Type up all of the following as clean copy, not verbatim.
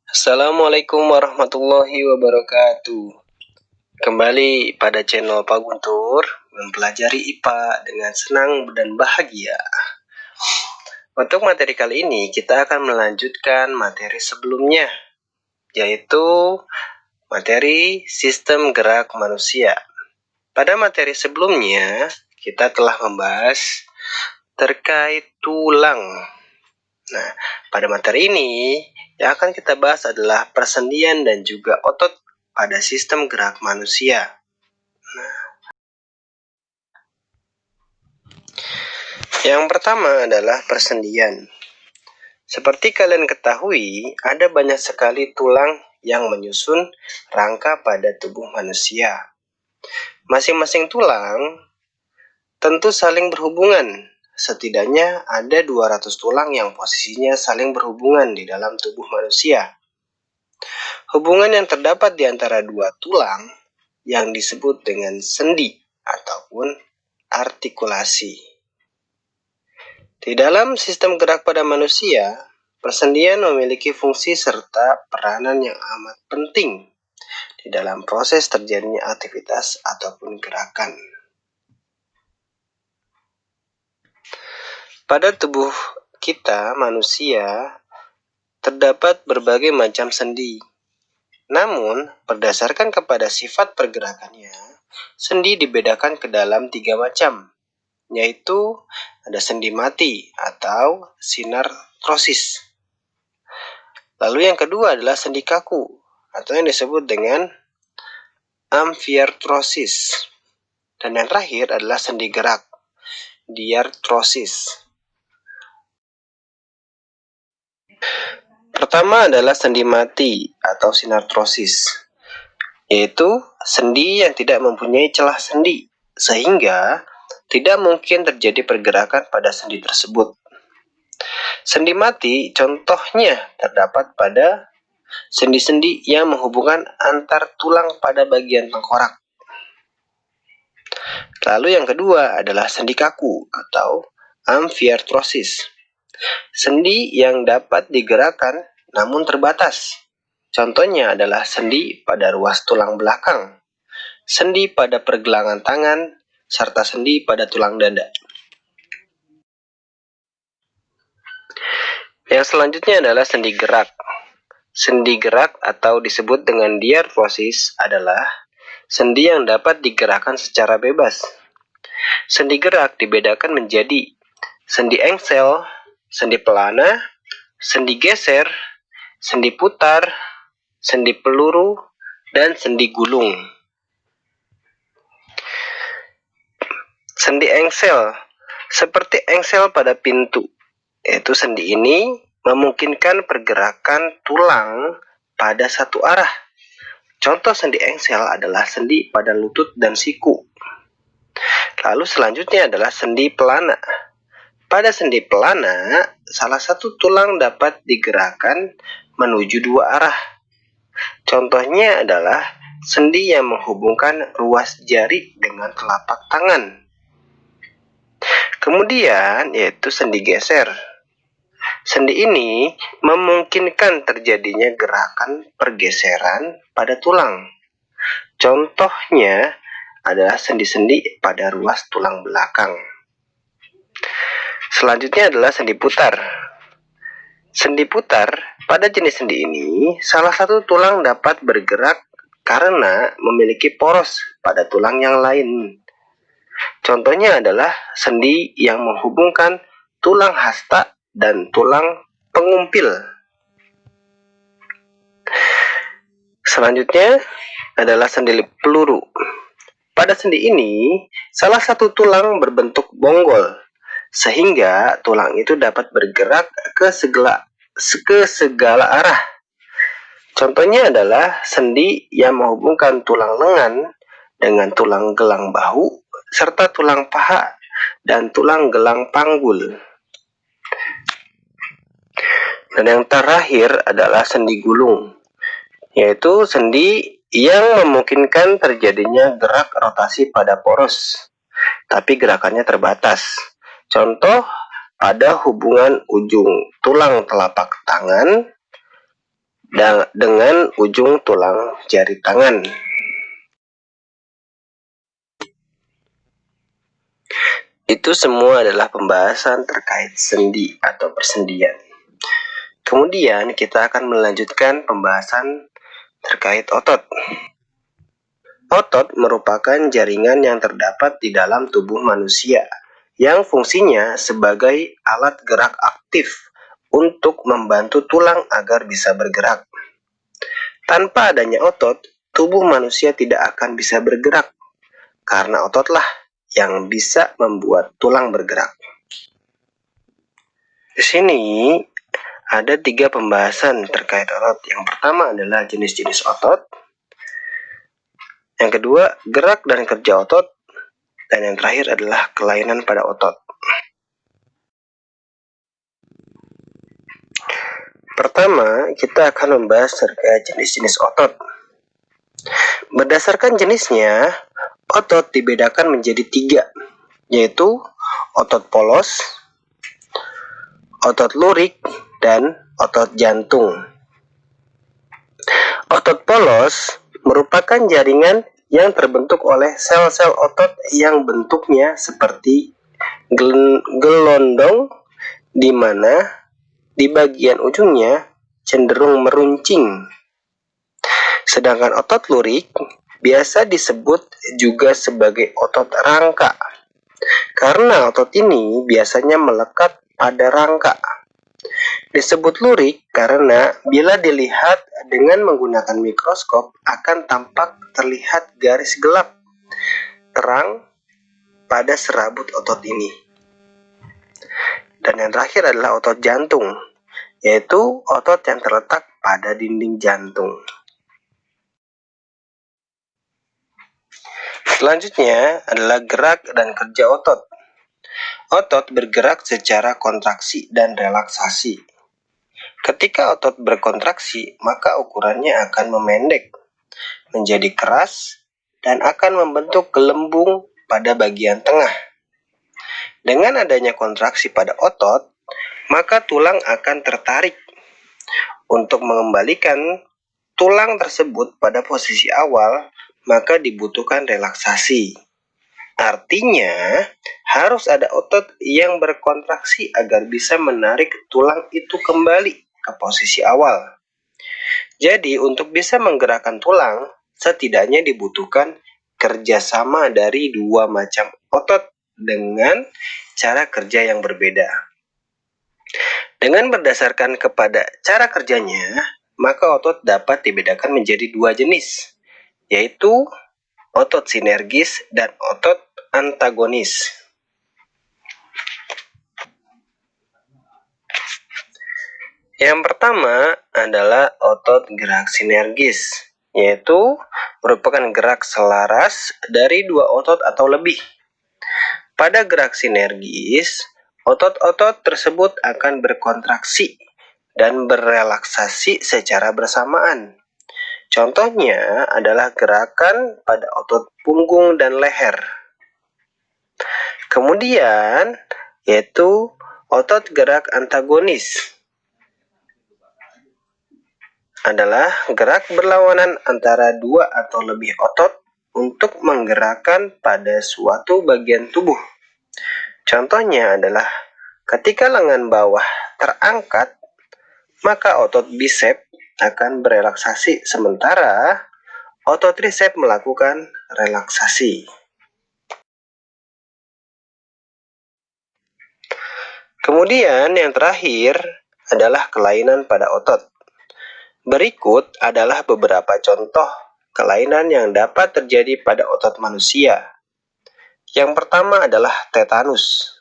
Assalamualaikum warahmatullahi wabarakatuh. Kembali pada channel Pak Guntur, mempelajari IPA dengan senang dan bahagia. Untuk materi kali ini kita akan melanjutkan materi sebelumnya, yaitu materi sistem gerak manusia. Pada materi sebelumnya kita telah membahas terkait tulang. Nah, pada materi ini yang akan kita bahas adalah persendian dan juga otot pada sistem gerak manusia. Yang pertama adalah persendian. Seperti kalian ketahui, ada banyak sekali tulang yang menyusun rangka pada tubuh manusia. Masing-masing tulang tentu saling berhubungan. Setidaknya ada 200 tulang yang posisinya saling berhubungan di dalam tubuh manusia. Hubungan yang terdapat di antara dua tulang yang disebut dengan sendi ataupun artikulasi. Di dalam sistem gerak pada manusia, persendian memiliki fungsi serta peranan yang amat penting di dalam proses terjadinya aktivitas ataupun gerakan. Pada tubuh kita, manusia, terdapat berbagai macam sendi. Namun, berdasarkan kepada sifat pergerakannya, sendi dibedakan ke dalam 3 macam, yaitu ada sendi mati atau sinartrosis. Lalu yang kedua adalah sendi kaku atau yang disebut dengan amfiartrosis. Dan yang terakhir adalah sendi gerak, diartrosis. Pertama adalah sendi mati atau sinartrosis, yaitu sendi yang tidak mempunyai celah sendi, sehingga tidak mungkin terjadi pergerakan pada sendi tersebut. Sendi mati contohnya terdapat pada sendi-sendi yang menghubungkan antar tulang pada bagian tengkorak. Lalu yang kedua adalah sendi kaku atau amfiartrosis. Sendi yang dapat digerakkan namun terbatas. Contohnya adalah sendi pada ruas tulang belakang, sendi pada pergelangan tangan, serta sendi pada tulang dada. Yang selanjutnya adalah sendi gerak. Sendi gerak atau disebut dengan diartrosis adalah sendi yang dapat digerakkan secara bebas. Sendi gerak dibedakan menjadi sendi engsel, sendi pelana, sendi geser, sendi putar, sendi peluru, dan sendi gulung. Sendi engsel, seperti engsel pada pintu, yaitu sendi ini memungkinkan pergerakan tulang pada satu arah. Contoh sendi engsel adalah sendi pada lutut dan siku. Lalu selanjutnya adalah sendi pelana. Pada sendi pelana, salah satu tulang dapat digerakkan menuju dua arah. Contohnya adalah sendi yang menghubungkan ruas jari dengan telapak tangan. Kemudian yaitu sendi geser. Sendi ini memungkinkan terjadinya gerakan pergeseran pada tulang. Contohnya adalah sendi-sendi pada ruas tulang belakang. Selanjutnya adalah sendi putar. Sendi putar, pada jenis sendi ini, salah satu tulang dapat bergerak karena memiliki poros pada tulang yang lain. Contohnya adalah sendi yang menghubungkan tulang hasta dan tulang pengumpil. Selanjutnya adalah sendi peluru. Pada sendi ini, salah satu tulang berbentuk bonggol, sehingga tulang itu dapat bergerak ke segala arah. Contohnya adalah sendi yang menghubungkan tulang lengan dengan tulang gelang bahu, serta tulang paha dan tulang gelang panggul. Dan yang terakhir adalah sendi gulung, yaitu sendi yang memungkinkan terjadinya gerak rotasi pada poros, tapi gerakannya terbatas. Contoh pada hubungan ujung tulang telapak tangan dengan ujung tulang jari tangan. Itu semua adalah pembahasan terkait sendi atau persendian. Kemudian kita akan melanjutkan pembahasan terkait otot. Otot merupakan jaringan yang terdapat di dalam tubuh manusia yang fungsinya sebagai alat gerak aktif untuk membantu tulang agar bisa bergerak. Tanpa adanya otot, tubuh manusia tidak akan bisa bergerak karena ototlah yang bisa membuat tulang bergerak. Di sini ada 3 pembahasan terkait otot. Yang pertama adalah jenis-jenis otot. Yang kedua, gerak dan kerja otot. Dan yang terakhir adalah kelainan pada otot. Pertama, kita akan membahas terkait jenis-jenis otot. Berdasarkan jenisnya, otot dibedakan menjadi 3, yaitu otot polos, otot lurik, dan otot jantung. Otot polos merupakan jaringan yang terbentuk oleh sel-sel otot yang bentuknya seperti gelondong, di mana di bagian ujungnya cenderung meruncing. Sedangkan otot lurik biasa disebut juga sebagai otot rangka, karena otot ini biasanya melekat pada rangka. Disebut lurik karena bila dilihat dengan menggunakan mikroskop akan tampak terlihat garis gelap terang pada serabut otot ini. Dan yang terakhir adalah otot jantung, yaitu otot yang terletak pada dinding jantung. Selanjutnya adalah gerak dan kerja otot. Otot bergerak secara kontraksi dan relaksasi. Ketika otot berkontraksi, maka ukurannya akan memendek, menjadi keras, dan akan membentuk gelembung pada bagian tengah. Dengan adanya kontraksi pada otot, maka tulang akan tertarik. Untuk mengembalikan tulang tersebut pada posisi awal, maka dibutuhkan relaksasi. Artinya, harus ada otot yang berkontraksi agar bisa menarik tulang itu kembali ke posisi awal. Jadi, untuk bisa menggerakkan tulang, setidaknya dibutuhkan kerjasama dari 2 macam otot dengan cara kerja yang berbeda. Dengan berdasarkan kepada cara kerjanya, maka otot dapat dibedakan menjadi 2 jenis, yaitu otot sinergis dan otot antagonis. Yang pertama adalah otot gerak sinergis, yaitu merupakan gerak selaras dari 2 otot atau lebih. Pada gerak sinergis, otot-otot tersebut akan berkontraksi dan berelaksasi secara bersamaan. Contohnya adalah gerakan pada otot punggung dan leher. Kemudian, yaitu otot gerak antagonis adalah gerak berlawanan antara 2 atau lebih otot untuk menggerakkan pada suatu bagian tubuh. Contohnya adalah ketika lengan bawah terangkat, maka otot bisep akan berelaksasi sementara otot trisep melakukan relaksasi. Kemudian yang terakhir adalah kelainan pada otot. Berikut adalah beberapa contoh kelainan yang dapat terjadi pada otot manusia. Yang pertama adalah tetanus,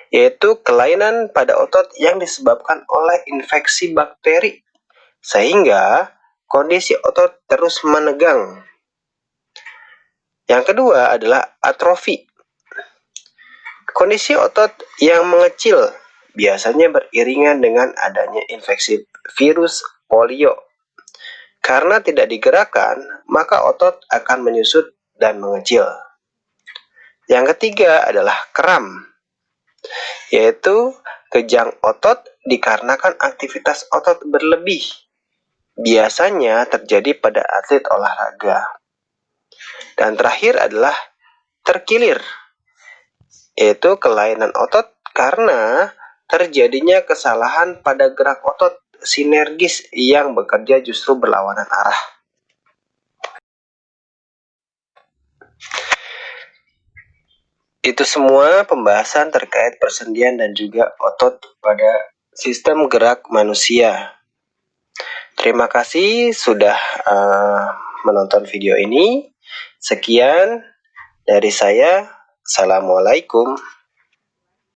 yaitu kelainan pada otot yang disebabkan oleh infeksi bakteri, sehingga kondisi otot terus menegang. Yang kedua adalah atrofi. Kondisi otot yang mengecil biasanya beriringan dengan adanya infeksi virus polio. Karena tidak digerakkan, maka otot akan menyusut dan mengecil. Yang ketiga adalah kram, yaitu kejang otot dikarenakan aktivitas otot berlebih. biasanya terjadi pada atlet olahraga. Dan terakhir adalah terkilir, yaitu kelainan otot karena terjadinya kesalahan pada gerak otot sinergis yang bekerja justru berlawanan arah. Itu semua pembahasan terkait persendian dan juga otot pada sistem gerak manusia. Terima kasih sudah menonton video ini. Sekian dari saya. Assalamualaikum.